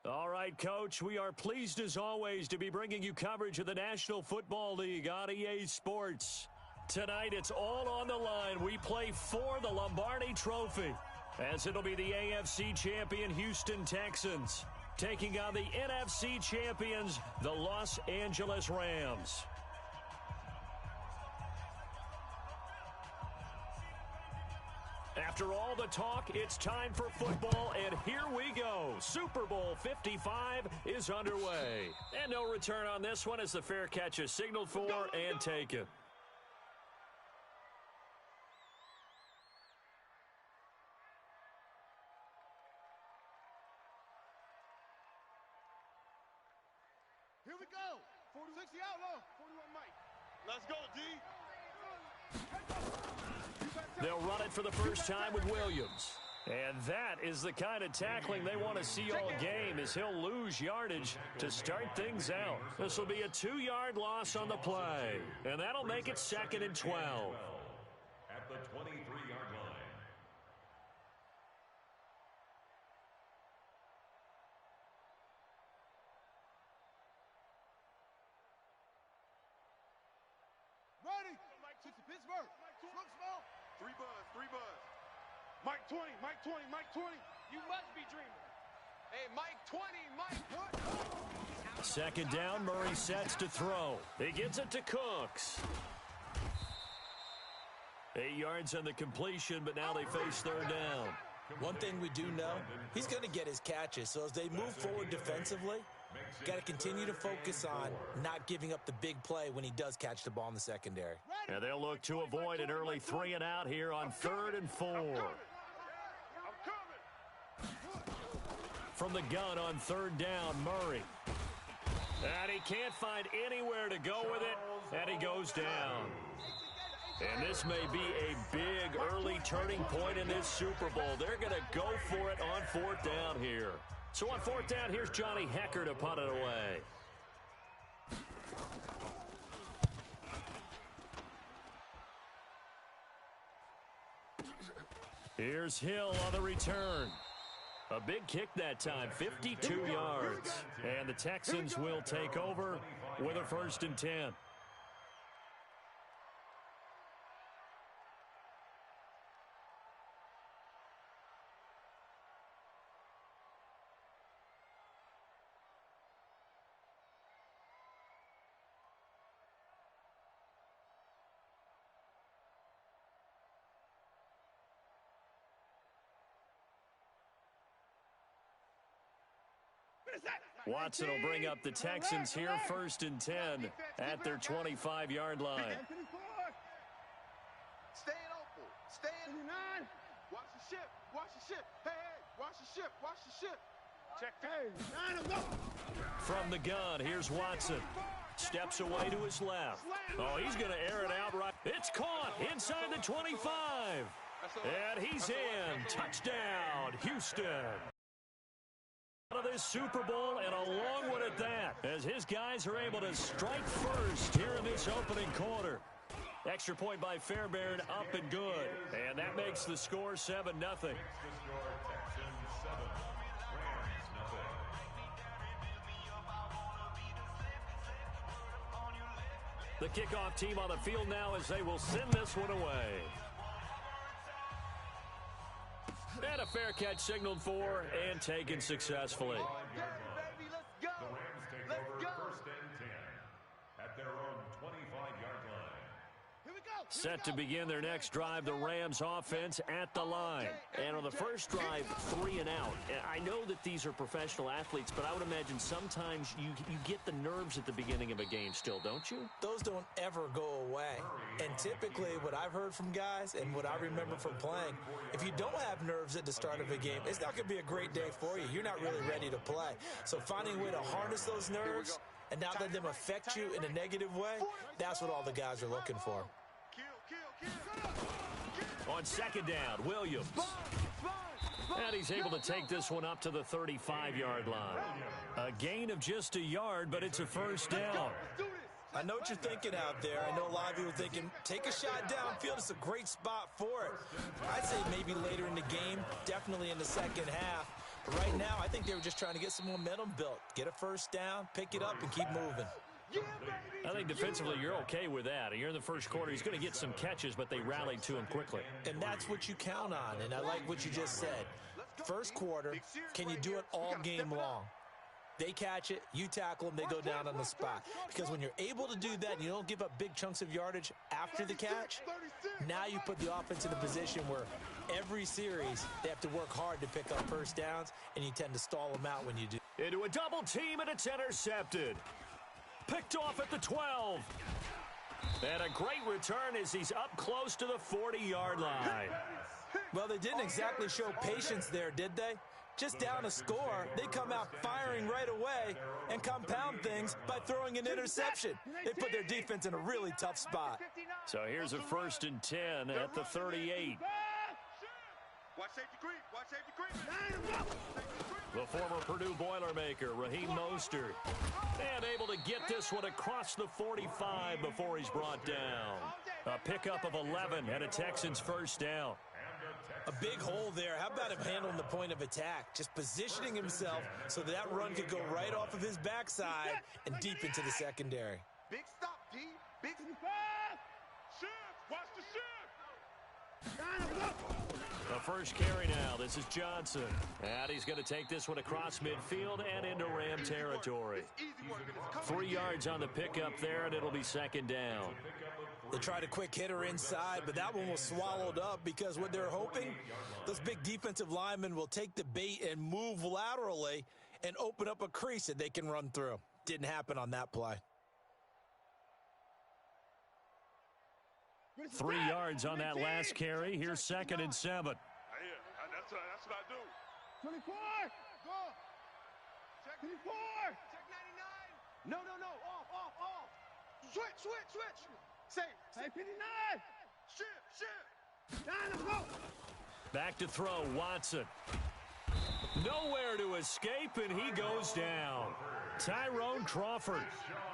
All right, Coach, we are pleased as always to be bringing you coverage of the National Football League on EA Sports. Tonight, it's all on the line. We play for the Lombardi Trophy, as it'll be the AFC champion Houston Texans taking on the NFC champions, the Los Angeles Rams. After all the talk, it's time for football, and here we go. Super Bowl 55 is underway. And no return on this one as the fair catch is signaled for and taken. Here we go. 60 out low. 41 Mike. Let's go, D. They'll run it for the first time with Williams. And that is the kind of tackling they want to see all game, as he'll lose yardage to start things out. This will be a 2-yard loss on the play, and that'll make it 2nd and 12. At the 23-yard line. Ready. Six to Pittsburgh. Look small. 3 buzz. Mike 20, Mike 20, Mike 20. You must be dreaming. Hey, Mike 20, Mike. Second down, Murray sets to throw. He gets it to Cooks. 8 yards on the completion, but now they face third down. One thing we do know, he's going to get his catches. So as they move forward defensively, got to continue to focus on not giving up the big play when he does catch the ball in the secondary. And they'll look to avoid an early 3 and out here on 3rd and 4. From the gun on 3rd down, Murray. And he can't find anywhere to go with it, and he goes down. And this may be a big early turning point in this Super Bowl. They're going to go for it on 4th down here. So on 4th down, here's Johnny Hecker to punt it away. Here's Hill on the return. A big kick that time, 52 yards. And the Texans will take over with a 1st and 10. Watson will bring up the Texans here, 1st and 10 at their 25-yard line. Stay open. Stay in the 9. Watch the ship. Watch the ship. Hey, watch the ship. Watch the ship. Check. Hey, 9 go. From the gun, here's Watson. Steps away to his left. Oh, he's going to air it out right. It's caught inside the 25. And he's in. Touchdown, Houston. Of this Super Bowl, and a long one at that, as his guys are able to strike first here in this opening quarter. Extra point by Fairbairn, up and good, and that makes the score 7-0. The kickoff team on the field now as they will send this one away. And a fair catch signaled for and taken successfully. The Rams take over 1st and 10 at their own 25-yard line. Set to begin their next drive, the Rams offense at the line. And on the first drive, 3 and out. I know that these are professional athletes, but I would imagine sometimes you get the nerves at the beginning of a game still, don't you? Those don't ever go away. And typically what I've heard from guys and what I remember from playing, if you don't have nerves at the start of a game, it's not going to be a great day for you. You're not really ready to play. So finding a way to harness those nerves and not let them affect you in a negative way, that's what all the guys are looking for. On 2nd down, Williams. And he's able to take this one up to the 35-yard line. A gain of just a yard, but it's a 1st down. I know what you're thinking out there. I know a lot of you are thinking, take a shot downfield. It's a great spot for it. I'd say maybe later in the game, definitely in the second half. Right now, I think they were just trying to get some momentum built. Get a first down, pick it up, and keep moving. I think defensively you're okay with that. You're in the first quarter. He's going to get some catches, but they rallied to him quickly. And that's what you count on, and I like what you just said. First quarter, can you do it all game long? They catch it, you tackle them, they go down on the spot. Because when you're able to do that and you don't give up big chunks of yardage after the catch, now you put the offense in a position where every series they have to work hard to pick up first downs, and you tend to stall them out when you do. Into a double team, and it's intercepted. Picked off at the 12. And a great return as he's up close to the 40-yard line. Well, they didn't exactly show patience there, did they? Just down a score, they come out firing right away and compound things by throwing an interception. They put their defense in a really tough spot. So here's a 1st and 10 at the 38. Watch safety creep. Watch safety creep. The former Purdue Boilermaker, Raheem Mostert, and able to get this one across the 45 before he's brought down. A pickup of 11 and a Texans first down. A big hole there. How about him handling the point of attack? Just positioning himself so that run could go right off of his backside and deep into the secondary. Big stop, D. Big shift. Watch the shift. The first carry now. This is Johnson. And he's going to take this one across midfield and into Ram territory. 3 yards on the pickup there, and it'll be 2nd down. They tried a quick hitter inside, but that one was swallowed up because what they're hoping, those big defensive linemen will take the bait and move laterally and open up a crease that they can run through. Didn't happen on that play. 3 yards on that last carry. Here's 2nd and 7. That's what I do. 24. Go. Check 24. Check 99. No. Off. Switch. Safe. Hey, 59. Shift. Down the go. Back to throw, Watson. Nowhere to escape, and he goes down. Tyrone Crawford.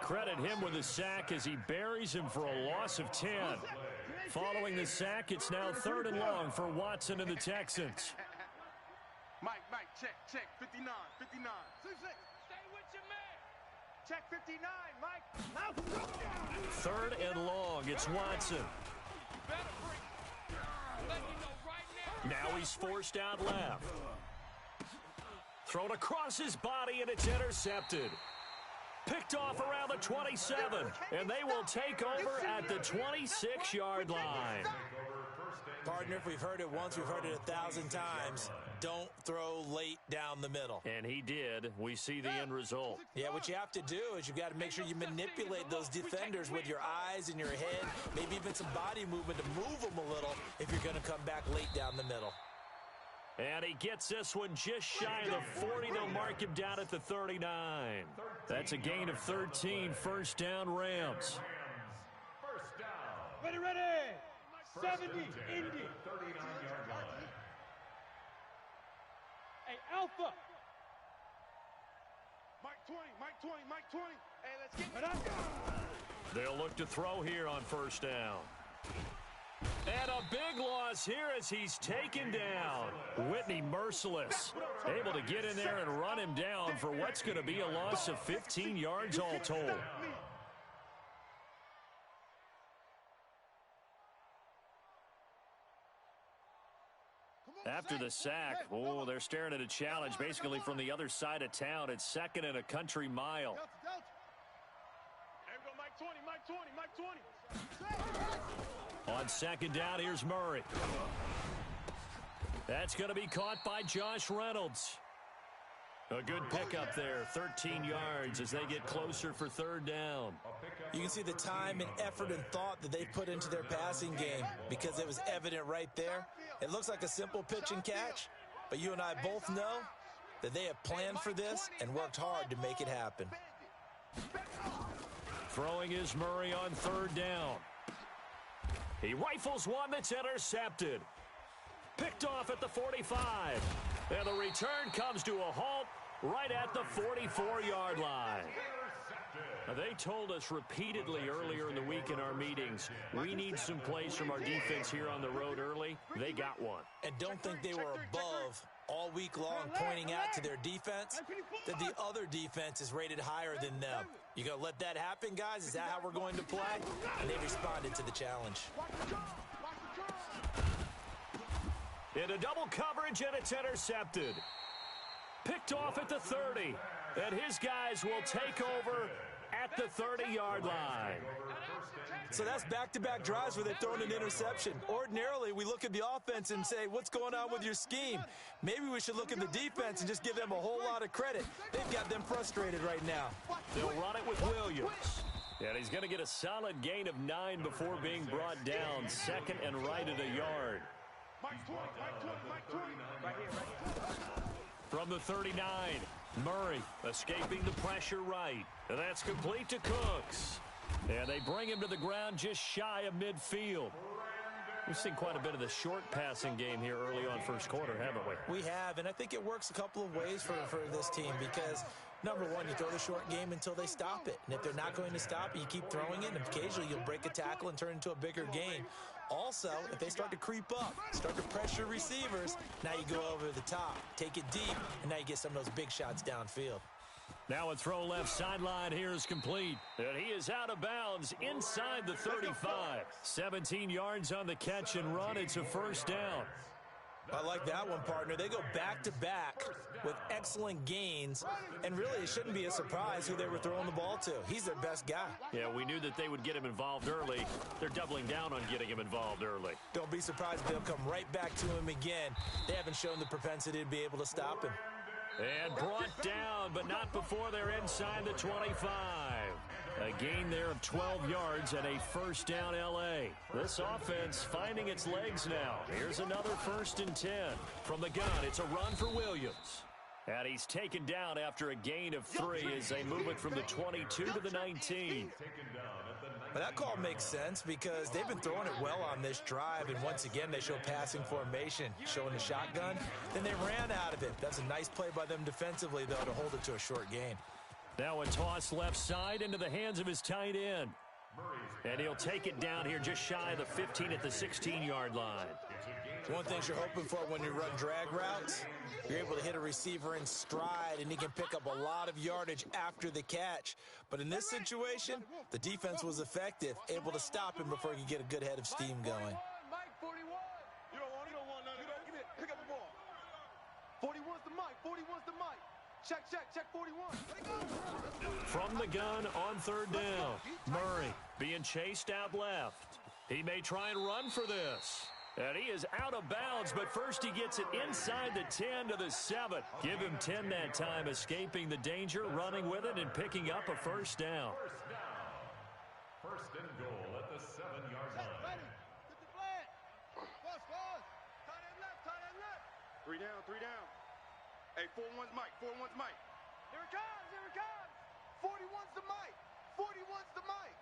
Credit him with a sack as he buries him for a loss of 10. Following the sack, it's now 3rd and long for Watson and the Texans. Mike, check. 59. Stay with your man. Check 59, Mike. 3rd and long, it's Watson. Now he's forced out left. Thrown across his body, and it's intercepted. Picked off around the 27, and they will take over at the 26-yard line. Partner, if we've heard it once, we've heard it 1,000 times. Don't throw late down the middle. And he did. We see the end result. Yeah, what you have to do is you've got to make sure you manipulate those defenders with your eyes and your head, maybe even some body movement to move them a little if you're going to come back late down the middle. And he gets this one just shy of the 40. They'll mark him down at the 39. That's a gain of 13. First down, Rams. First down. Ready. 70, Indy. 39-yard line. Hey, Alpha. Mike 20. Hey, let's get Right up. They'll look to throw here on first down. And a big loss here as he's taken down. Whitney merciless. Able to get in there and run him down for what's going to be a loss of 15 yards all told. After the sack, they're staring at a challenge basically from the other side of town. It's 2nd and a country mile. There we go, Mike 20. On 2nd down, here's Murray. That's going to be caught by Josh Reynolds. A good pickup there, 13 yards as they get closer for 3rd down. You can see the time and effort and thought that they put into their passing game because it was evident right there. It looks like a simple pitch and catch, but you and I both know that they have planned for this and worked hard to make it happen. Throwing is Murray on 3rd down. He rifles one that's intercepted. Picked off at the 45. And the return comes to a halt right at the 44-yard line. Now, they told us repeatedly earlier in the week in our meetings, we need some plays from our defense here on the road early. They got one. And don't think they were above all week long pointing out to their defense that the other defense is rated higher than them. You going to let that happen, guys? Is that how we're going to play? And they responded to the challenge. Into double coverage, and it's intercepted. Picked off at the 30. And his guys will take over at the 30-yard line. So that's back-to-back drives where they've thrown an interception. Ordinarily, we look at the offense and say, what's going on with your scheme? Maybe we should look at the defense and just give them a whole lot of credit. They've got them frustrated right now. They'll run it with Williams. And he's going to get a solid gain of 9 before being brought down. Second and right at a yard. From the 39, Murray escaping the pressure right. And that's complete to Cooks. And they bring him to the ground just shy of midfield. We've seen quite a bit of the short passing game here early on first quarter, haven't we? We have, and I think it works a couple of ways for this team because, number one, you throw the short game until they stop it. And if they're not going to stop it, you keep throwing it, and occasionally you'll break a tackle and turn it into a bigger gain. Also, if they start to creep up, start to pressure receivers, now you go over the top, take it deep, and now you get some of those big shots downfield. Now a throw left sideline here is complete. And he is out of bounds inside the 35. 17 yards on the catch and run. It's a first down. I like that one, partner. They go back-to-back with excellent gains, and really it shouldn't be a surprise who they were throwing the ball to. He's their best guy. Yeah, we knew that they would get him involved early. They're doubling down on getting him involved early. Don't be surprised if they'll come right back to him again. They haven't shown the propensity to be able to stop him. And brought down, but not before they're inside the 25. A gain there of 12 yards and a first down L.A. This offense finding its legs now. Here's another 1st and 10. From the gun, it's a run for Williams. And he's taken down after a gain of 3 as they move it from the 22 to the 19. But that call makes sense because they've been throwing it well on this drive, and once again they show passing formation, showing the shotgun. Then they ran out of it. That's a nice play by them defensively, though, to hold it to a short gain. Now a toss left side into the hands of his tight end. And he'll take it down here just shy of the 15 at the 16-yard line. One thing you're hoping for when you run drag routes, you're able to hit a receiver in stride, and he can pick up a lot of yardage after the catch. But in this situation, the defense was effective, able to stop him before he could get a good head of steam going. Mike 41. You don't want none of that. Give it. Pick up the ball. 41's the Mike. 41's the Mike. Check 41. From the gun on 3rd down. Murray being chased out left. He may try and run for this. And he is out of bounds, but first he gets it inside the 10 to the 7. Give him 10 that time, escaping the danger, running with it, and picking up a first down. First and goal at the 7-yard line. Get the flag. Pause. Tight end left. 3 down. Hey, 4-1's Mike. 4-1's Mike. Here it comes. 41's the Mike. 41's the Mike.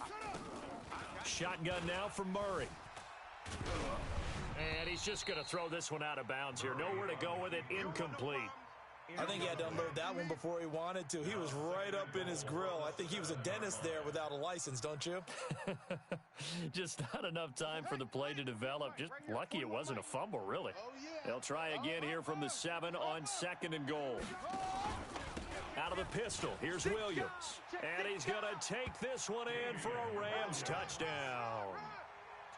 Shut up. Shotgun now from Murray. And he's just going to throw this one out of bounds here. Nowhere to go with it. Incomplete. I think he had to unload that one before he wanted to. He was right up in his grill. I think he was a dentist there without a license, don't you? Just not enough time for the play to develop. Just lucky it wasn't a fumble, really. They'll try again here from the 7 on 2nd and goal. Out of the pistol, here's Williams. And he's going to take this one in for a Rams touchdown.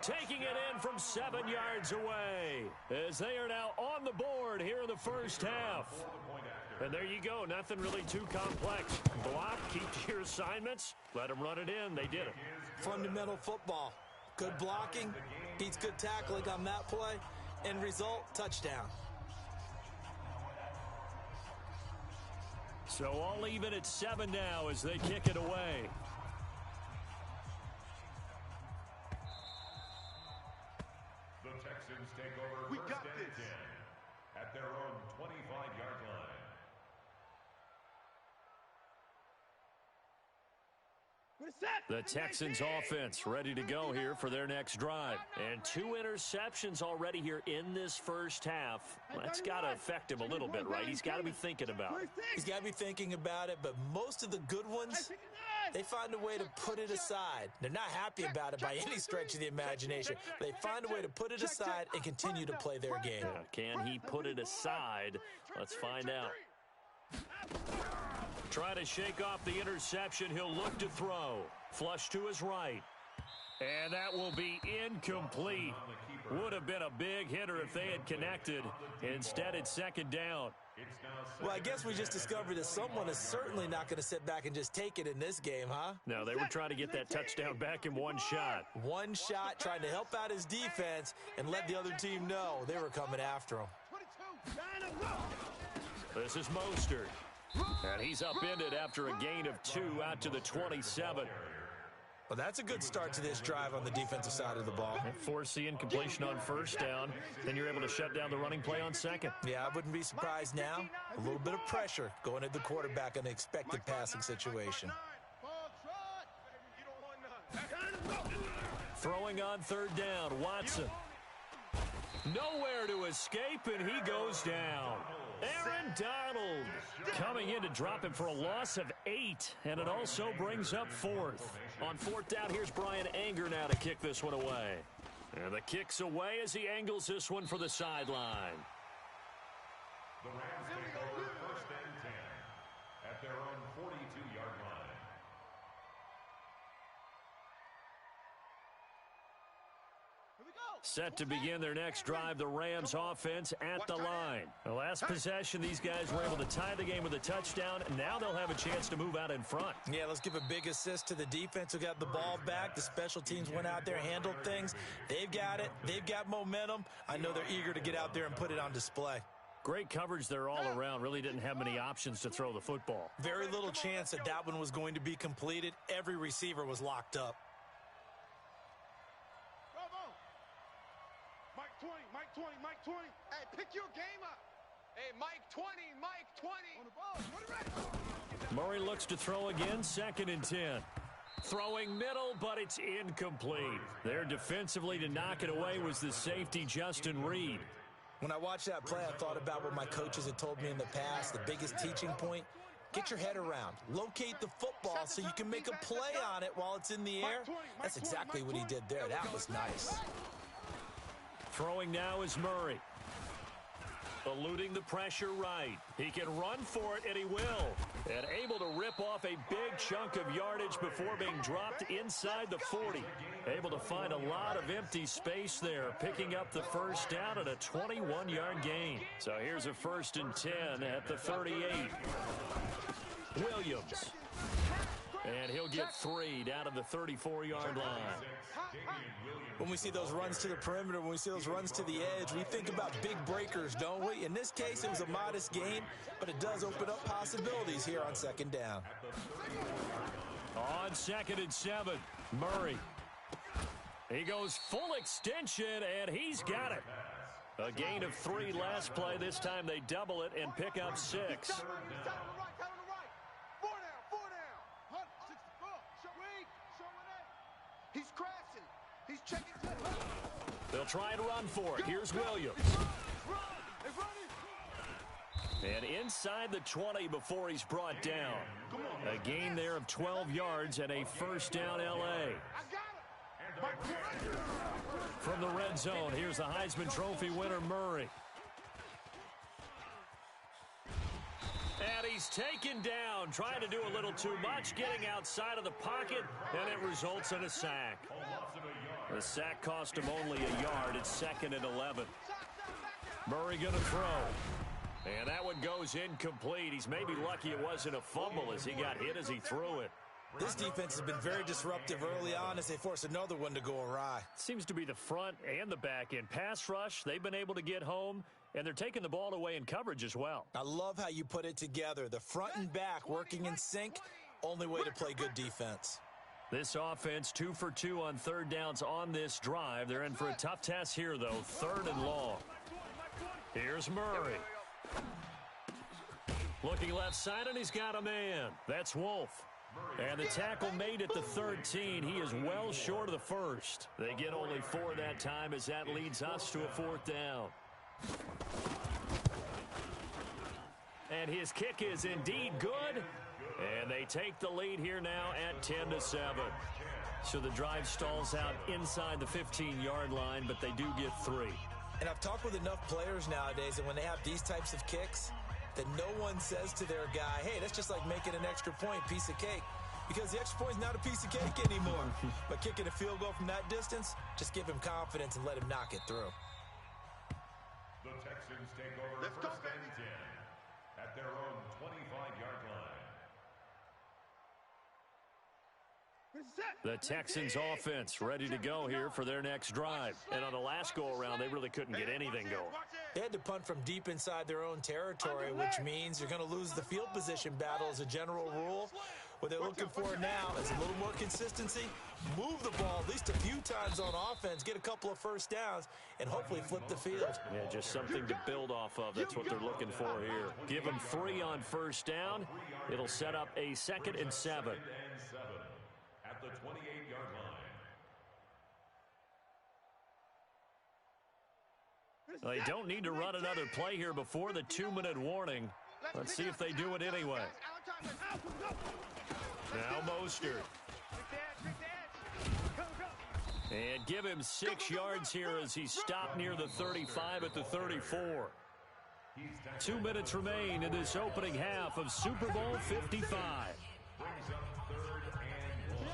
Taking it in from 7 yards away as they are now on the board here in the first half. And there you go. Nothing really too complex. Block, keep to your assignments, let them run it in. They did it. Fundamental football. Good blocking, beats good tackling on that play. End result, touchdown. So all even at 7 now as they kick it away. The Texans take over first and 10 at their own 25-yard line. The Texans offense ready to go here for their next drive. And 2 interceptions already here in this first half. That's got to affect him a little bit, right? He's got to be thinking about it. He's got to be thinking about it, but most of the good ones they find a way to put it aside. They're not happy about it by any stretch of the imagination. They find a way to put it aside and continue to play their game. Can he put it aside? Let's find out. Try to shake off the interception. He'll look to throw. Flush to his right. And that will be incomplete. Would have been a big hitter if they had connected. Instead, it's second down. Well, I guess we just discovered that someone is certainly not going to sit back and just take it in this game, huh? No, they were trying to get that touchdown back in one shot. One shot, trying to help out his defense and let the other team know they were coming after him. This is Mostert. And he's upended after a gain of 2 out to the 27. Well, that's a good start to this drive on the defensive side of the ball. Force the incompletion on first down. Then you're able to shut down the running play on second. Yeah, I wouldn't be surprised now. A little bit of pressure going at the quarterback in an expected passing situation. Throwing on third down, Watson. Nowhere to escape, and he goes down. Aaron Donald coming in to drop him for a loss of 8, and it also brings up 4th. On 4th down, here's Brian Anger now to kick this one away. And the kick's away as he angles this one for the sideline. The Rams take over 1st and 10 at their own 42-yard line. Set to begin their next drive, the Rams offense at the line. The last possession, these guys were able to tie the game with a touchdown. Now they'll have a chance to move out in front. Yeah, let's give a big assist to the defense who got the ball back. The special teams went out there, handled things. They've got it. They've got momentum. I know they're eager to get out there and put it on display. Great coverage there all around. Really didn't have many options to throw the football. Very little chance that that one was going to be completed. Every receiver was locked up. Mike 20, Mike 20. Hey, pick your game up. Hey, Mike 20, Mike 20. On the ball, 20 right. Murray looks to throw again, 2nd and 10. Throwing middle, but it's incomplete. There defensively to knock it away was the safety, Justin Reed. When I watched that play, I thought about what my coaches had told me in the past. The biggest teaching point, get your head around. Locate the football so you can make a play on it while it's in the air. That's exactly what he did there. That was nice. Throwing now is Murray. Eluding the pressure right. He can run for it, and he will. And able to rip off a big chunk of yardage before being dropped inside the 40. Able to find a lot of empty space there, picking up the first down at a 21-yard gain. So here's a 1st and 10 at the 38. Williams. And he'll get 3 down to the 34-yard line. When we see those runs to the perimeter, when we see those runs to the edge, we think about big breakers, don't we? In this case, it was a modest gain, but it does open up possibilities here on 2nd down. On 2nd and 7, Murray. He goes full extension, and he's got it. A gain of 3 last play. This time they double it and pick up 6. He's crashing. He's checking. They'll try and run for it. Here's Williams. And inside the 20 before he's brought down. A gain there of 12 yards and a 1st down L.A. From the red zone, here's the Heisman Trophy winner, Murray. And he's taken down, trying to do a little too much, getting outside of the pocket, and it results in a sack. The sack cost him only a yard. It's 2nd and 11. Murray going to throw. And that one goes incomplete. He's maybe lucky it wasn't a fumble as he got hit as he threw it. This defense has been very disruptive early on as they force another one to go awry. Seems to be the front and the back end. Pass rush, they've been able to get home, and they're taking the ball away in coverage as well. I love how you put it together. The front and back working in sync, only way to play good defense. This offense 2 for 2 on 3rd downs on this drive. They're in for a tough task here, though, 3rd and long. Here's Murray. Looking left side, and he's got a man. That's Wolf. And the tackle made at the 13. He is well short of the 1st. They get only 4 that time as that leads us to a 4th down. And his kick is indeed good. And they take the lead here now at 10-7. So the drive stalls out inside the 15-yard line, but they do get 3. And I've talked with enough players nowadays, and when they have these types of kicks, that no one says to their guy, hey, that's just like making an extra point, piece of cake. Because the extra point is not a piece of cake anymore. But kicking a field goal from that distance, just give him confidence and let him knock it through. The Texans take over first and 10 at their own 25-yard line. The Texans offense ready to go here for their next drive. And on the last go-around, they really couldn't get anything going. They had to punt from deep inside their own territory, which means you're going to lose the field position battle as a general rule. What they're looking for now is a little more consistency, move the ball at least a few times on offense, get a couple of first downs, and hopefully flip the field. Yeah, just something to build off of. That's what they're looking for here. Give them 3 on first down. It'll set up a 2nd and 7. At the 28-yard line. They don't need to run another play here before the 2-minute warning. Let's see if they do it anyway. Now Mostert. And give him 6 yards here as he stopped near the 35 at the 34. 2 minutes remain in this opening half of Super Bowl 55. Brings up 3rd and 1.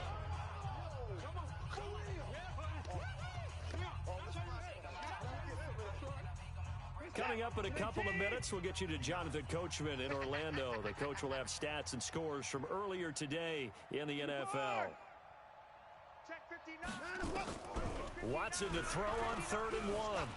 Coming up in a couple of minutes, we'll get you to Jonathan Coachman in Orlando. The coach will have stats and scores from earlier today in the NFL. Watson to throw on 3rd and 1.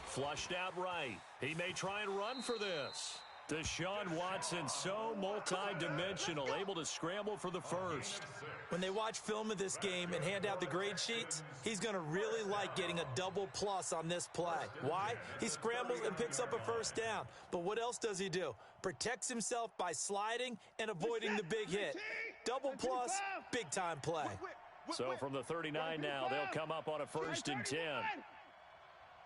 Flushed out right. He may try and run for this. Deshaun Watson, so multi-dimensional, able to scramble for the first. When they watch film of this game and hand out the grade sheets, he's going to really like getting a double plus on this play. Why? He scrambles and picks up a first down. But what else does he do? Protects himself by sliding and avoiding the big hit. Double plus, big-time play. So from the 39 now, they'll come up on a 1st and 10.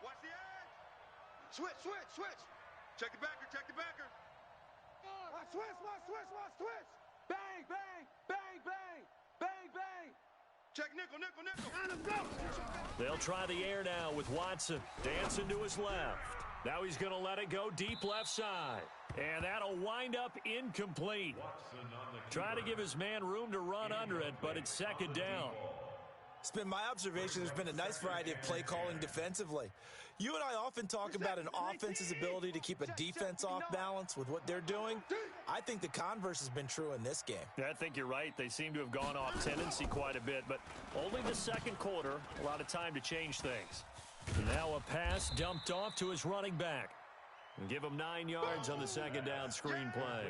Watch the edge. Switch. Check the backer. Watch switch. Bang. Check nickel. They'll try the air now with Watson dancing to his left. Now he's going to let it go deep left side. And that'll wind up incomplete. Trying to give his man room to run under it, but it's 2nd down. It's been my observation there's been a nice variety of play calling defensively. You and I often talk about an offense's ability to keep a defense off balance with what they're doing. I think the converse has been true in this game. I think you're right. They seem to have gone off tendency quite a bit, but only the 2nd quarter. A lot of time to change things. Now a pass dumped off to his running back. And give him 9 yards on the 2nd down screen play.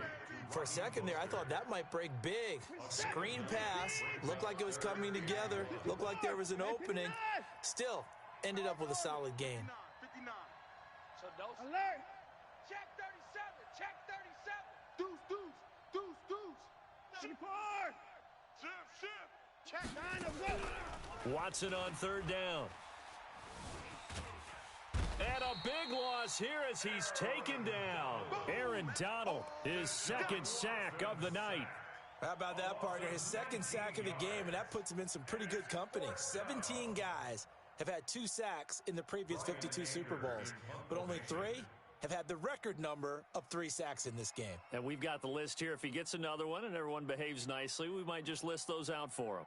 For a second there, I thought that might break big. Screen pass, looked like it was coming together, looked like there was an opening. Still, ended up with a solid gain. 59. So alert! Check 37. Deuce. 24! Shift. Check. 9 Watson on 3rd down. And a big loss here as he's taken down. Aaron Donald, his 2nd sack of the night. How about that, partner? His 2nd sack of the game, and that puts him in some pretty good company. 17 guys have had 2 sacks in the previous 52 Super Bowls, but only 3 have had the record number of 3 sacks in this game. And we've got the list here. If he gets another one and everyone behaves nicely, we might just list those out for him.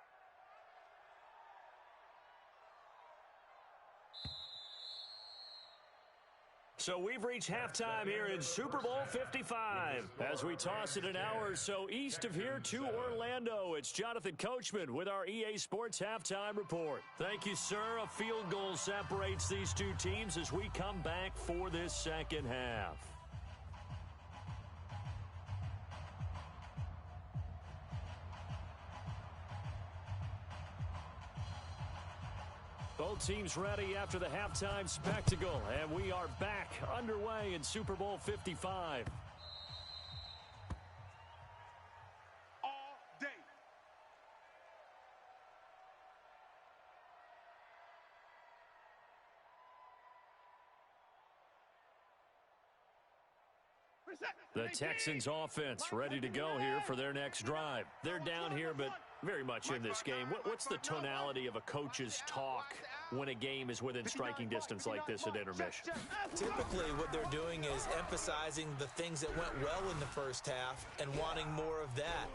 So we've reached halftime here in Super Bowl 55. As we toss it an hour or so east of here to Orlando, it's Jonathan Coachman with our EA Sports Halftime Report. Thank you, sir. A field goal separates these two teams as we come back for this 2nd half. Both teams ready after the halftime spectacle, and we are back underway in Super Bowl 55. All day. The Texans offense ready to go here for their next drive. They're down here, but very much in this game. What's the tonality of a coach's talk when a game is within striking distance like this at intermission? Typically, what they're doing is emphasizing the things that went well in the first half and wanting more of that.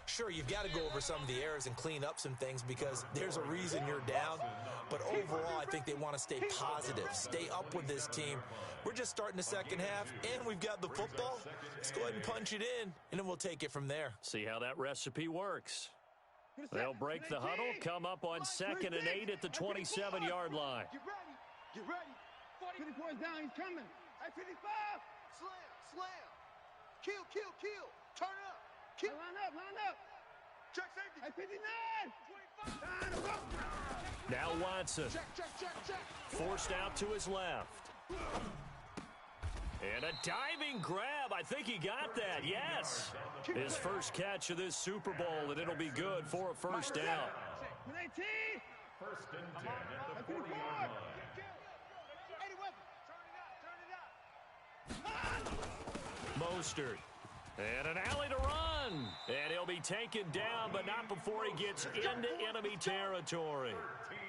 Sure, you've got to go over some of the errors and clean up some things because there's a reason you're down. But overall, I think they want to stay positive, stay up with this team. We're just starting the second half, and we've got the football. Let's go ahead and punch it in, and then we'll take it from there. See how that recipe works. They'll break the huddle, come up on 2nd and 8 at the 27-yard line. Get ready. Get ready. 54 is down. He's coming. At 55. Slam. Kill. Turn up. Kill. Line up. Check safety. At 59. 25. Now Watson. Check. Forced out to his left. And a diving grab. I think he got that. Yes. His first catch of this Super Bowl, and it'll be good for a first down. 18. First and 10 at the 40-yard line. Mostert. And an alley to run. And he'll be taken down, but not before he gets into enemy territory.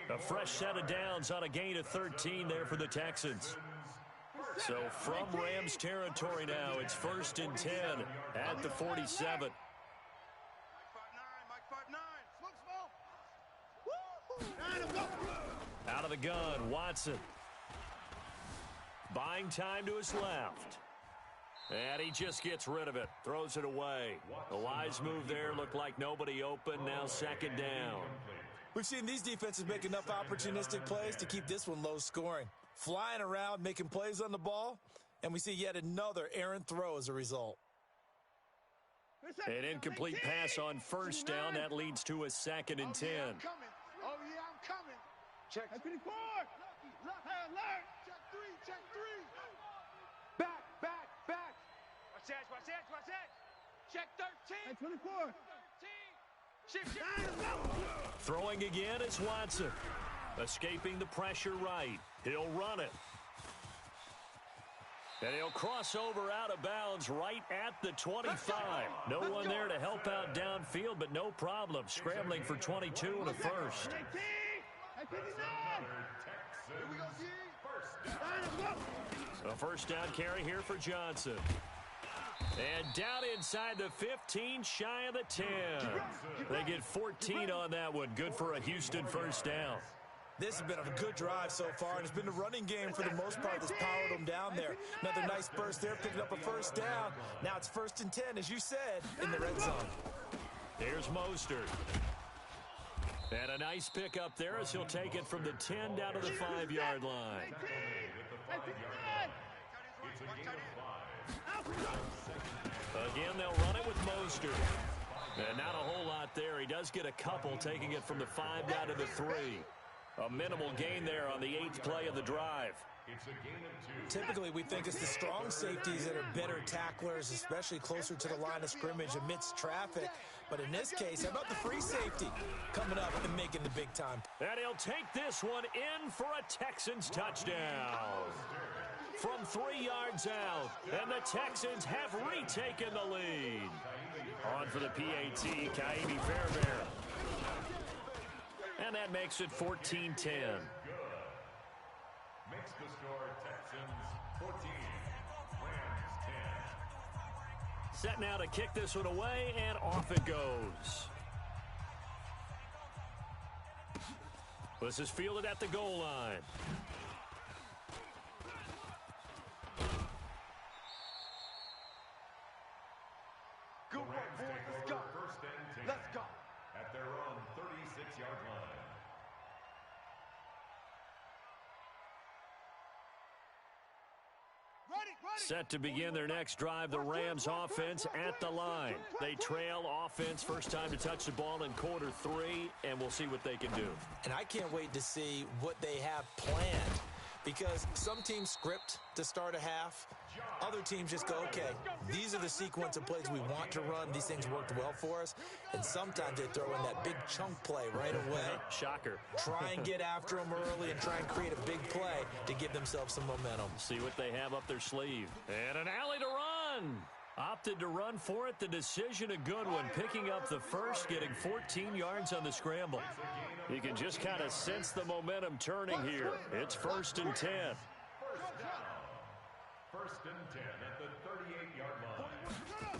A fresh set of downs on a gain of 13 there for the Texans. So from Rams territory now, it's 1st and 10 at the 47. Mike 5'9". Smoke. Out of the gun, Watson. Buying time to his left. And he just gets rid of it. Throws it away. The wise move there. Looked like nobody open. Now 2nd down. We've seen these defenses make enough opportunistic plays to keep this one low scoring. Flying around, making plays on the ball, and we see yet another errant throw as a result. An incomplete pass on 1st down. That leads to a 2nd and 10. I'm coming. Check. At 54. Alert. Check 3. Back. Watch that. Check 13. At 24. 13. Shift. Throwing again is Watson. Escaping the pressure right. He'll run it. And he'll cross over out of bounds right at the 25. No one there to help out downfield, but no problem. Scrambling for 22 and a first. At 59. Here we go, G. A first down carry here for Johnson. And down inside the 15, shy of the 10. They get 14 on that one. Good for a Houston first down. This has been a good drive so far, and it's been the running game for the most part that's powered them down there. Another nice burst there, picking up a first down. Now it's 1st and 10, as you said, in the red zone. Here's Mostert. And a nice pickup there as he'll take it from the 10 down to the 5-yard line. Again, they'll run it with Mostert. And not a whole lot there. He does get a couple, taking it from the 5 down to the 3. A minimal gain there on the 8th play of the drive. Typically, we think it's the strong safeties that are better tacklers, especially closer to the line of scrimmage amidst traffic. But in this case, how about the free safety coming up and making the big time? And he'll take this one in for a Texans touchdown. From 3 yards out, and the Texans have retaken the lead. On for the PAT, Kaimi Fairbairn. And that makes it 14-10. Makes the score Texans 14, Rams 10. Set now to kick this one away, and off it goes. This is fielded at the goal line. Good work, boys. Let's go. First and 10. Let's go. At their own 36-yard line. Set to begin their next drive, the Rams offense at the line. They trail offense, first time to touch the ball in quarter 3, and we'll see what they can do. And I can't wait to see what they have planned, because some teams script to start a half. Other teams just go, okay, these are the sequence of plays we want to run. These things worked well for us. And sometimes they throw in that big chunk play right away. Shocker. Try and get after them early and try and create a big play to give themselves some momentum. See what they have up their sleeve. And an alley to run. opted to run for it. The decision a good one, picking up the first, getting 14 yards on the scramble. You can just kind of sense the momentum turning here. It's 1st and 10. First and 10 at the 38-yard line.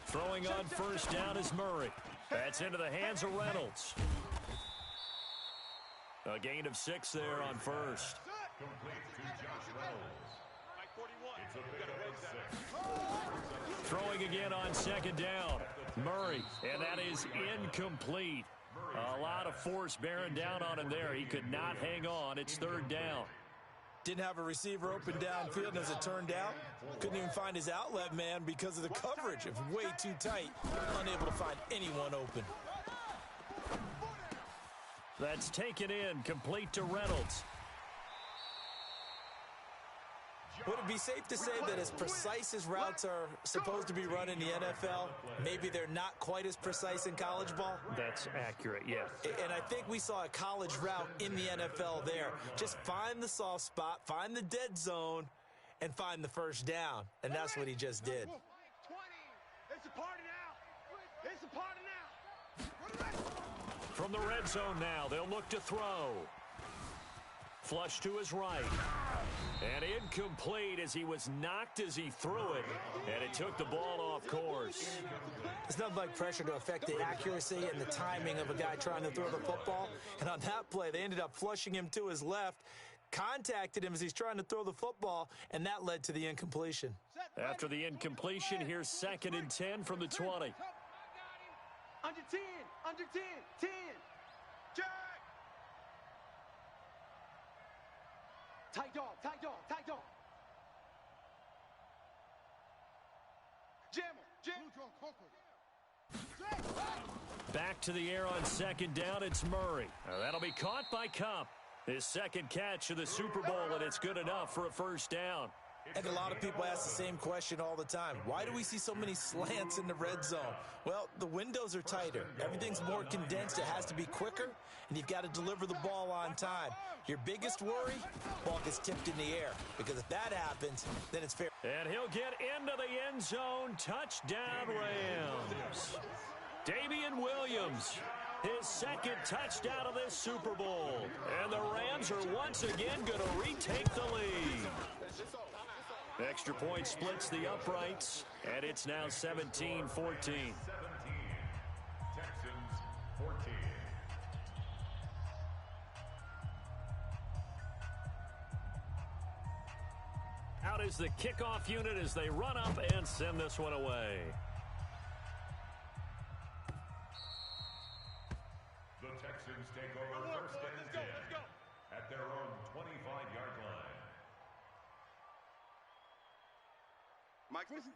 Throwing on 1st down is Murray. That's into the hands of Reynolds. A gain of 6 there on 1st. Complete to Josh Reynolds. It's a pickup of 6. Throwing again on 2nd down. Murray, and that is incomplete. A lot of force bearing down on him there. He could not hang on. It's 3rd down. Didn't have a receiver open downfield, and as it turned out, couldn't even find his outlet man because of the coverage. It was way too tight. Unable to find anyone open. That's taken in, complete to Reynolds. Would it be safe to say that as precise as routes are supposed to be run in the NFL, maybe they're not quite as precise in college ball? That's accurate, yes. And I think we saw a college route in the NFL there. Just find the soft spot, find the dead zone, and find the 1st down. And that's what he just did. 20. It's a party now. It's a party now. From the red zone now, they'll look to throw. Flush to his right. And incomplete as he was knocked as he threw it. And it took the ball off course. It's nothing like pressure to affect the accuracy and the timing of a guy trying to throw the football. And on that play, they ended up flushing him to his left, contacted him as he's trying to throw the football, and that led to the incompletion. After the incompletion, here's 2nd and 10 from the 20. Under 10. Under 10. 10. Jack. Tight dog, tight dog, tight dog. Jammer, Back to the air on 2nd down, it's Murray. That'll be caught by Cup. His 2nd catch of the Super Bowl, and it's good enough for a 1st down. And a lot of people ask the same question all the time. Why do we see so many slants in the red zone? Well, the windows are tighter. Everything's more condensed. It has to be quicker, and you've got to deliver the ball on time. Your biggest worry, ball gets tipped in the air, because if that happens, then it's fair. And he'll get into the end zone. Touchdown, Rams. Damian Williams, his 2nd touchdown of this Super Bowl. And the Rams are once again going to retake the lead. Extra point splits the uprights, and it's now 17-14. 17. Texans 14. Out is the kickoff unit as they run up and send this one away. The Texans take over 1st and 10 at their own 25-yard line.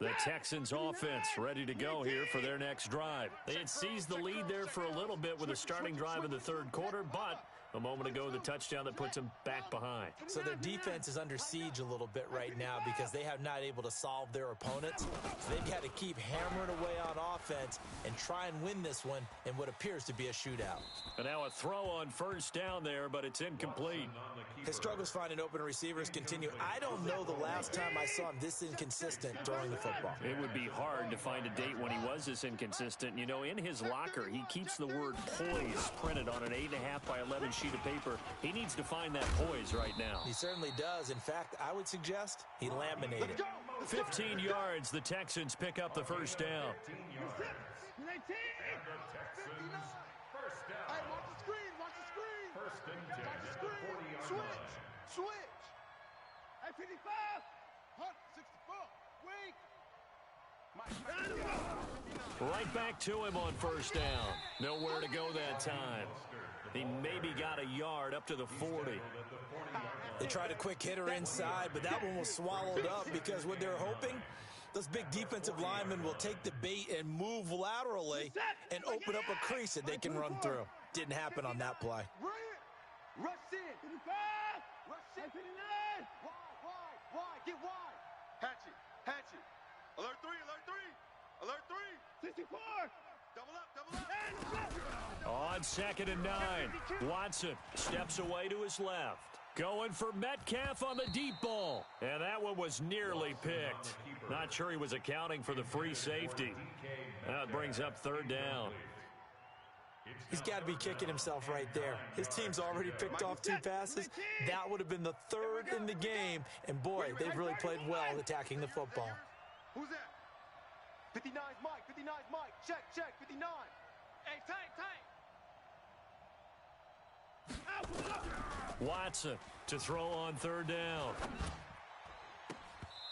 The Texans offense ready to go here for their next drive. They had seized the lead there for a little bit with a starting drive in the 3rd quarter, but a moment ago the touchdown that puts them back behind. So their defense is under siege a little bit right now because they have not able to solve their opponents. So they've got to keep hammering away on offense and try and win this one in what appears to be a shootout. And now a throw on 1st down there, but it's incomplete. His struggles finding open receivers continue. I don't know the last time I saw him this inconsistent throwing the football. It would be hard to find a date when he was this inconsistent. You know, in his locker, he keeps the word poise printed on an 8.5 by 11 sheet of paper. He needs to find that poise right now. He certainly does. In fact, I would suggest he laminated. 15 yards, the Texans pick up the 1st down. 15 yards. And the Texans 1st down. Hey, watch the screen, watch the screen. 1st and 10 at the 40-yard Switch, line. switch. Hey, 55. Hunt, 64. Weak. Right back to him on 1st down. Nowhere to go that time. He maybe got a yard up to the 40. They tried a quick hitter inside, but that one was swallowed up because what they're hoping, those big defensive linemen will take the bait and move laterally and open up a crease that they can run through. Didn't happen on that play. Rush in. 55. Rush in. 59. Wide, get wide. Hatchet, hatchet. Alert 3, alert 3. Alert 3. 64. Double up. On 2nd and 9, Watson steps away to his left. Going for Metcalf on the deep ball. And that one was nearly picked. Not sure he was accounting for the free safety. That brings up third down. He's got to be kicking himself right there. His team's already picked off 2 passes. That would have been the 3rd in the game. And, boy, they've really played well attacking the football. Who's that? 59's Mike. 59's Mike. Check, 59. Hey, tank. Watson to throw on third down.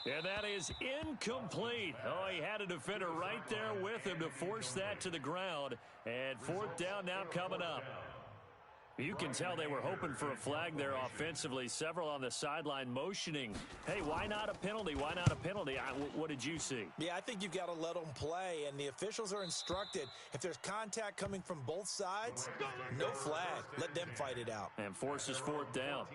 And that is incomplete. Oh, he had a defender right there with him to force that to the ground. And fourth down now coming up. You can tell they were hoping for a flag there offensively. Several on the sideline motioning. Hey, why not a penalty? Why not a penalty? What did you see? Yeah, I think you've got to let them play, and the officials are instructed. If there's contact coming from both sides, no flag. Let them fight it out. And forces fourth down.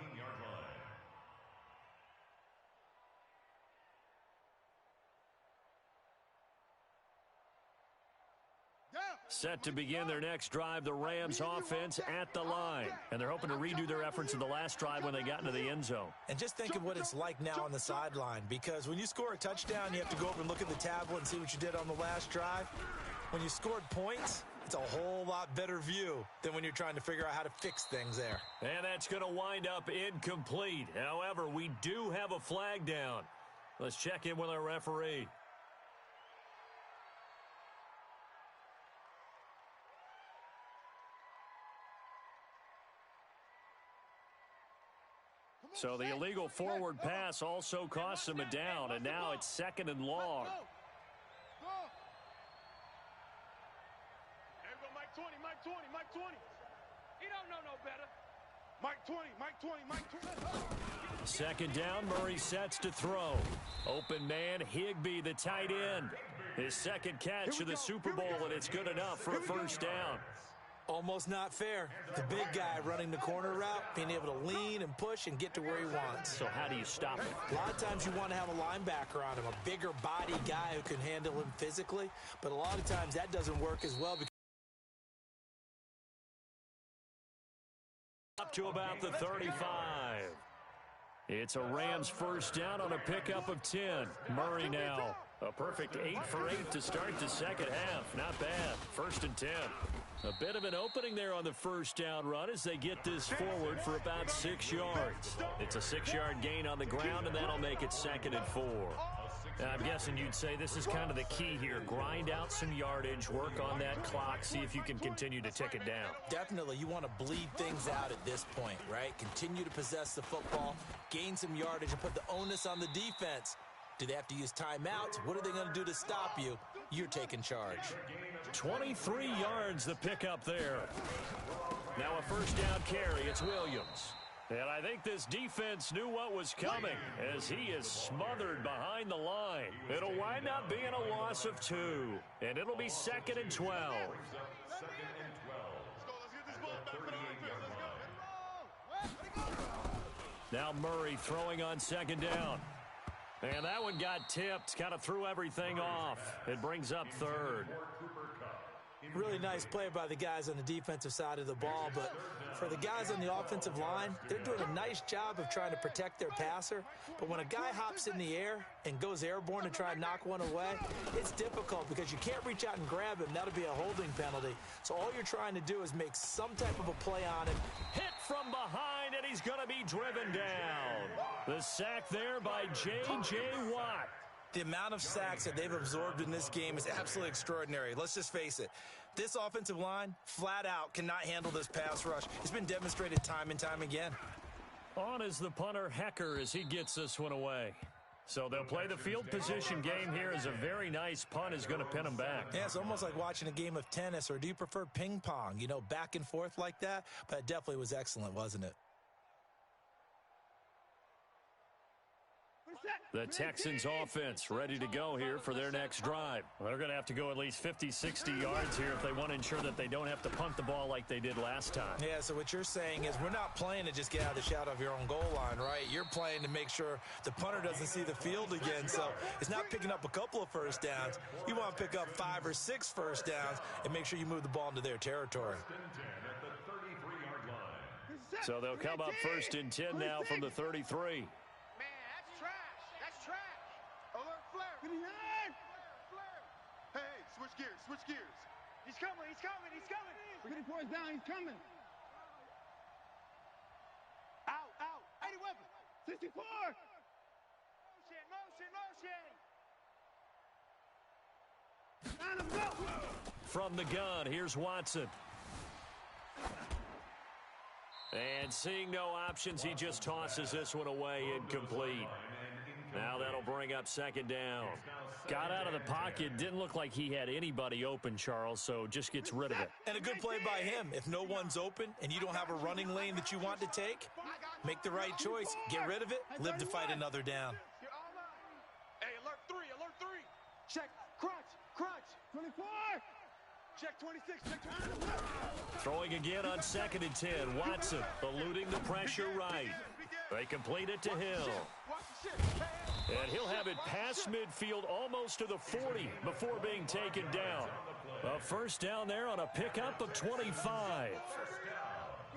Set to begin their next drive, the Rams offense at the line. And they're hoping to redo their efforts in the last drive when they got into the end zone. And just think of what it's like now on the sideline, because when you score a touchdown, you have to go over and look at the tablet and see what you did on the last drive. When you scored points, it's a whole lot better view than when you're trying to figure out how to fix things there. And that's going to wind up incomplete. However, we do have a flag down. Let's check in with our referee. So the illegal forward pass also costs him a down, and now it's 2nd and long. There we go, Mike 20, Mike 20, Mike 20. He don't know no better. Mike 20, Mike 20, Mike 20. 2nd down, Murray sets to throw. Open man, Higbee, the tight end. His 2nd catch of the Super Bowl, and it's good enough for a first down. Almost not fair. The big guy running the corner route, being able to lean and push and get to where he wants. So how do you stop it? A lot of times you want to have a linebacker on him, a bigger body guy who can handle him physically. But a lot of times that doesn't work as well. Up to about the 35. It's a Rams first down on a pickup of 10. Murray now. A perfect 8 for 8 to start the second half. Not bad. 1st and 10. A bit of an opening there on the first down run as they get this forward for about 6 yards. It's a 6-yard gain on the ground, and that'll make it 2nd and 4. Now, I'm guessing you'd say this is kind of the key here. Grind out some yardage, work on that clock, see if you can continue to tick it down. Definitely. You want to bleed things out at this point, right? Continue to possess the football, gain some yardage, and put the onus on the defense. Do they have to use timeouts? What are they going to do to stop you? You're taking charge. 23 yards the pickup there. Now a first down carry. It's Williams. And I think this defense knew what was coming as he is smothered behind the line. It'll wind up being a loss of 2. And it'll be 2nd and 12. Now Murray throwing on 2nd down. And that one got tipped, kind of threw everything off. It brings up 3rd. Really nice play by the guys on the defensive side of the ball, but for the guys on the offensive line, they're doing a nice job of trying to protect their passer. But when a guy hops in the air and goes airborne to try and knock one away, it's difficult because you can't reach out and grab him. That'll be a holding penalty. So all you're trying to do is make some type of a play on him. Hit from behind, and he's going to be driven down. The sack there by J.J. Watt. The amount of sacks that they've absorbed in this game is absolutely extraordinary. Let's just face it. This offensive line, flat out, cannot handle this pass rush. It's been demonstrated time and time again. On is the punter, Hecker, as he gets this one away. So they'll play the field position game here as a very nice punt is going to pin them back. Yeah, it's almost like watching a game of tennis, or do you prefer ping pong? You know, back and forth like that? But it definitely was excellent, wasn't it? The Texans offense ready to go here for their next drive. They're going to have to go at least 50, 60 yards here if they want to ensure that they don't have to punt the ball like they did last time. Yeah, so what you're saying is we're not playing to just get out of the shadow of your own goal line, right? You're playing to make sure the punter doesn't see the field again. So it's not picking up a couple of first downs. You want to pick up 5 or 6 first downs and make sure you move the ball into their territory. So they'll come up 1st and 10 now from the 33. Switch gears, switch gears. He's coming, he's coming, he's coming. 24 is down, he's coming. Out, out. 80 weapon. 64. Motion, motion. Line him, go. From the gun, here's Watson. And seeing no options, he just tosses this one away incomplete. Now that'll bring up second down. Got out of the pocket. Didn't look like he had anybody open, Charles, so just gets rid of it. And a good play by him. If no one's open and you don't have a running lane that you want to take, make the right choice. Get rid of it. Live to fight another down. Hey, alert 3, alert 3. Check, crunch, crunch. 24. Check 26, check 26. Throwing again on 2nd and 10. Watson eluding the pressure right. They complete it to Hill. And he'll have it past midfield almost to the 40 before being taken down. A first down there on a pickup of 25.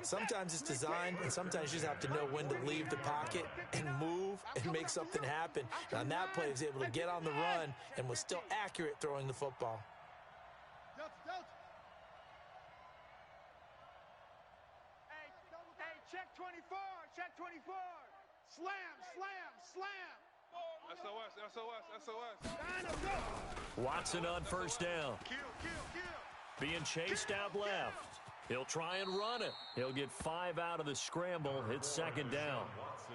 Sometimes it's designed, and sometimes you just have to know when to leave the pocket and move and make something happen. And on that play, he was able to get on the run and was still accurate throwing the football. Hey, check 24, check 24. Slam, slam, slam. SOS, SOS, SOS. Line him, go. Watson on first down. Kill, kill, kill. Being chased out left. He'll try and run it. He'll get 5 out of the scramble. It's second down.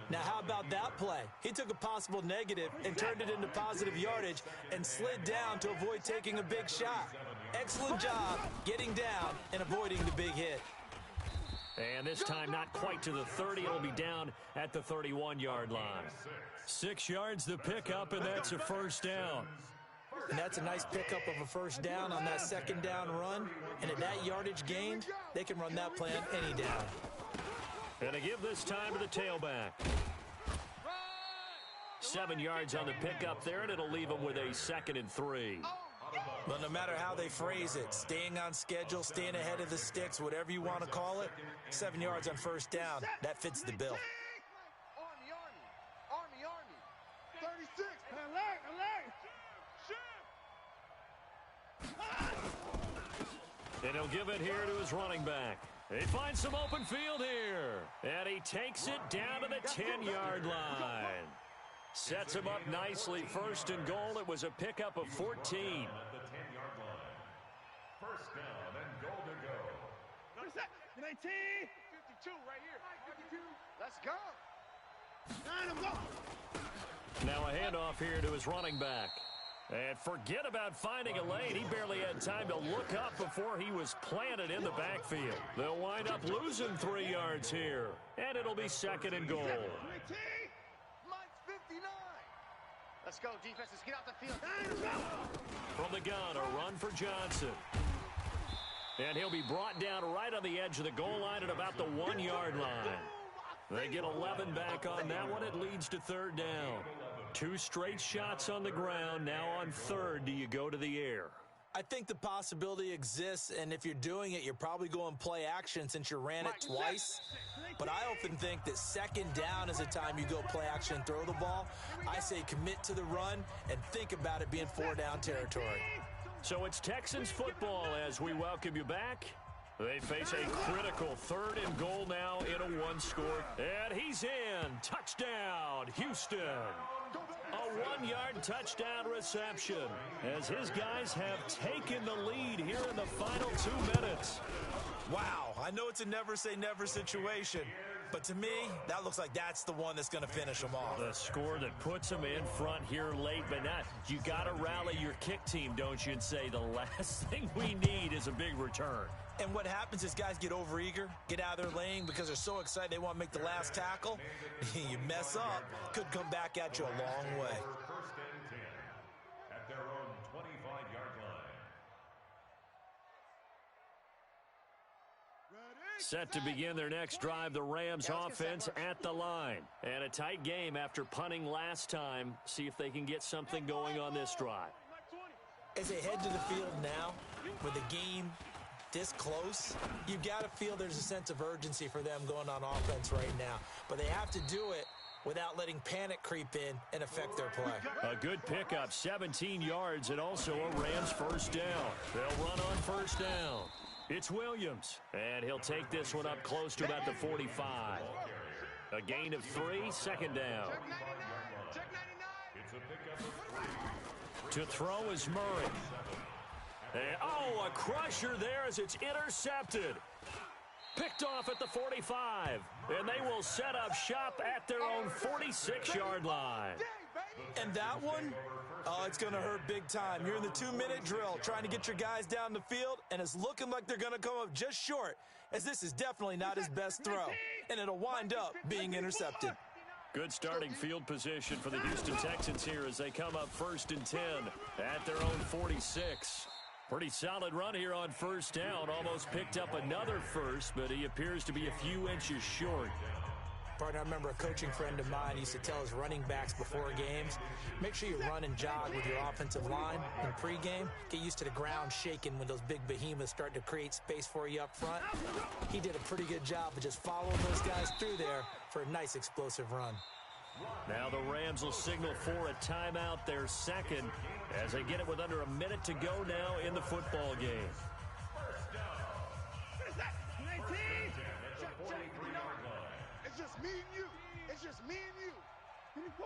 Now, how about that play? He took a possible negative and turned it into positive yardage and slid down to avoid taking a big shot. Excellent job getting down and avoiding the big hit. And this time not quite to the 30. It'll be down at the 31-yard line. 6 yards the pickup, and that's a first down. And that's a nice pickup of a first down on that second down run. And at that yardage gained, they can run that play on any down. And to give this time to the tailback. 7 yards on the pickup there, and it'll leave them with a 2nd and 3. But no matter how they phrase it, staying on schedule, staying ahead of the sticks, whatever you want to call it, 7 yards on first down, that fits the bill. Army, army. Army, army. 36. Alert, alert. And he'll give it here to his running back. He finds some open field here. And he takes it down to the 10-yard line. Sets him up nicely. First and goal. It was a pickup of 14. At the 10-yard line. First down and goal to go. 19. 52 right here. 52. Let's go. Line him, go. Now a handoff here to his running back. And forget about finding a lane. He barely had time to look up before he was planted in the backfield. They'll wind up losing 3 yards here. And it'll be 2nd and goal. 19. Mike's 59. Let's go, defense. Let's get out the field. Line him, go. From the gun, a run for Johnson. And he'll be brought down right on the edge of the goal line at about the 1-yard line. They get 11 back on that one. It leads to third down. 2 straight shots on the ground. Now on third, do you go to the air? I think the possibility exists, and if you're doing it, you're probably going play action since you ran it twice. But I often think that second down is the time you go play action and throw the ball. I say commit to the run and think about it being 4-down territory. So it's Texans football as we welcome you back. They face a critical 3rd and goal now in a 1-score. And he's in. Touchdown, Houston. A 1-yard touchdown reception as his guys have taken the lead here in the final 2 minutes. Wow, I know it's a never-say-never situation, but to me, that looks like that's the one that's going to finish them off. The score that puts them in front here late, but not. You got to rally your kick team, don't you, and say the last thing we need is a big return. And what happens is guys get overeager, get out of their lane because they're so excited they want to make the last tackle. You mess up, could come back at you a long way. First and 10 at their own 25-yard line. Set to begin their next drive, the Rams offense at the line. And a tight game after punting last time. See if they can get something going on this drive. As they head to the field now, with the game this close, you've got to feel there's a sense of urgency for them going on offense right now. But they have to do it without letting panic creep in and affect their play. A good pickup, 17 yards, and also a Rams first down. They'll run on first down. It's Williams, and he'll take this one up close to about the 45. A gain of 3, second down. To throw is Murray. And, a crusher there as it's intercepted. Picked off at the 45, and they will set up shop at their own 46-yard line. And that one, it's going to hurt big time. You're in the 2-minute drill trying to get your guys down the field, and it's looking like they're going to come up just short, as this is definitely not his best throw, and it'll wind up being intercepted. Good starting field position for the Houston Texans here as they come up 1st and 10 at their own 46. Pretty solid run here on first down. Almost picked up another first, but he appears to be a few inches short. Partner, I remember a coaching friend of mine used to tell his running backs before games, make sure you run and jog with your offensive line in pregame. Get used to the ground shaking when those big behemoths start to create space for you up front. He did a pretty good job of just following those guys through there for a nice explosive run. Now the Rams will signal for a timeout, their second, as they get it with under a minute to go now in the football game. It's just me and you. It's just me and you. 24.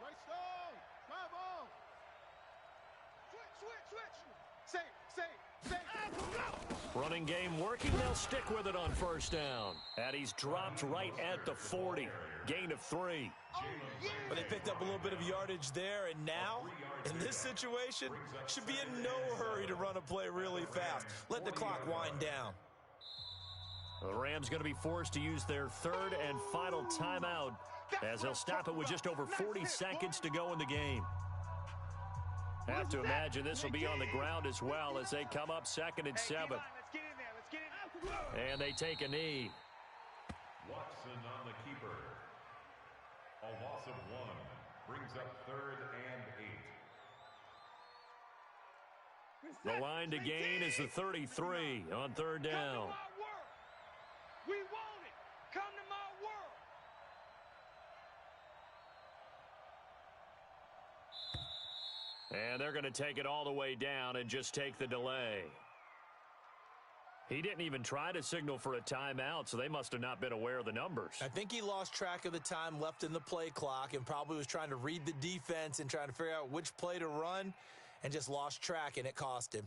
Right stone. Come on. Switch. Say. Running game working. They'll stick with it on first down. And he's dropped right at the 40. Gain of 3. But they picked up a little bit of yardage there, and now, in this situation, should be in no hurry to run a play really fast. Let the clock wind down. The Rams going to be forced to use their third and final timeout as they'll stop it with just over 40 seconds to go in the game. Have to imagine this will be on the ground as well as they come up 2nd and 7. And they take a knee. Watson on the keeper. A loss of 1 brings up 3rd and 8. The line to gain is the 33 on 3rd down. We want it. Come to my world. And they're going to take it all the way down and just take the delay. He didn't even try to signal for a timeout, so they must have not been aware of the numbers. I think he lost track of the time left in the play clock and probably was trying to read the defense and trying to figure out which play to run and just lost track, and it cost him.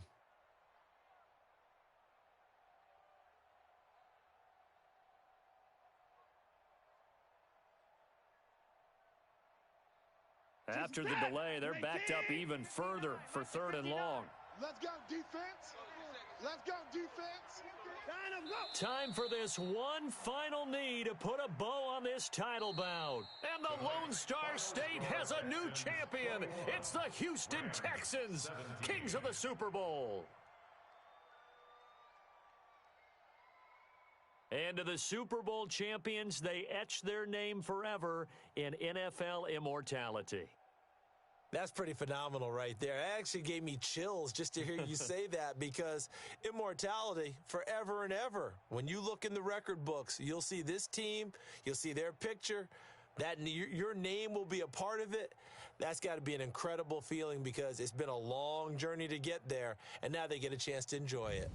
After the delay, they're backed up even further for 3rd and long. Let's go, defense. Let's go, defense. Time for this one final knee to put a bow on this title bout. And the Lone Star State has a new champion. It's the Houston Texans, kings of the Super Bowl. And to the Super Bowl champions, they etch their name forever in NFL immortality. That's pretty phenomenal right there. It actually gave me chills just to hear you say that, because immortality forever and ever. When you look in the record books, you'll see this team, you'll see their picture, that your name will be a part of it. That's got to be an incredible feeling, because it's been a long journey to get there, and now they get a chance to enjoy it.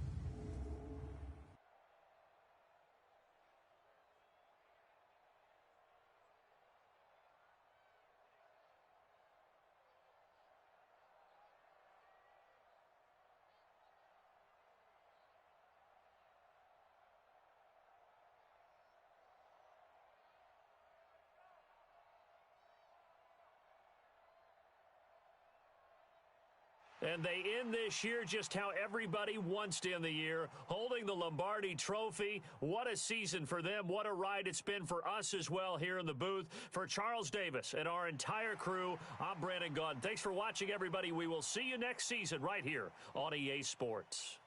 And they end this year just how everybody wants to end the year, holding the Lombardi Trophy. What a season for them. What a ride it's been for us as well here in the booth. For Charles Davis and our entire crew, I'm Brandon Gaudin. Thanks for watching, everybody. We will see you next season right here on EA Sports.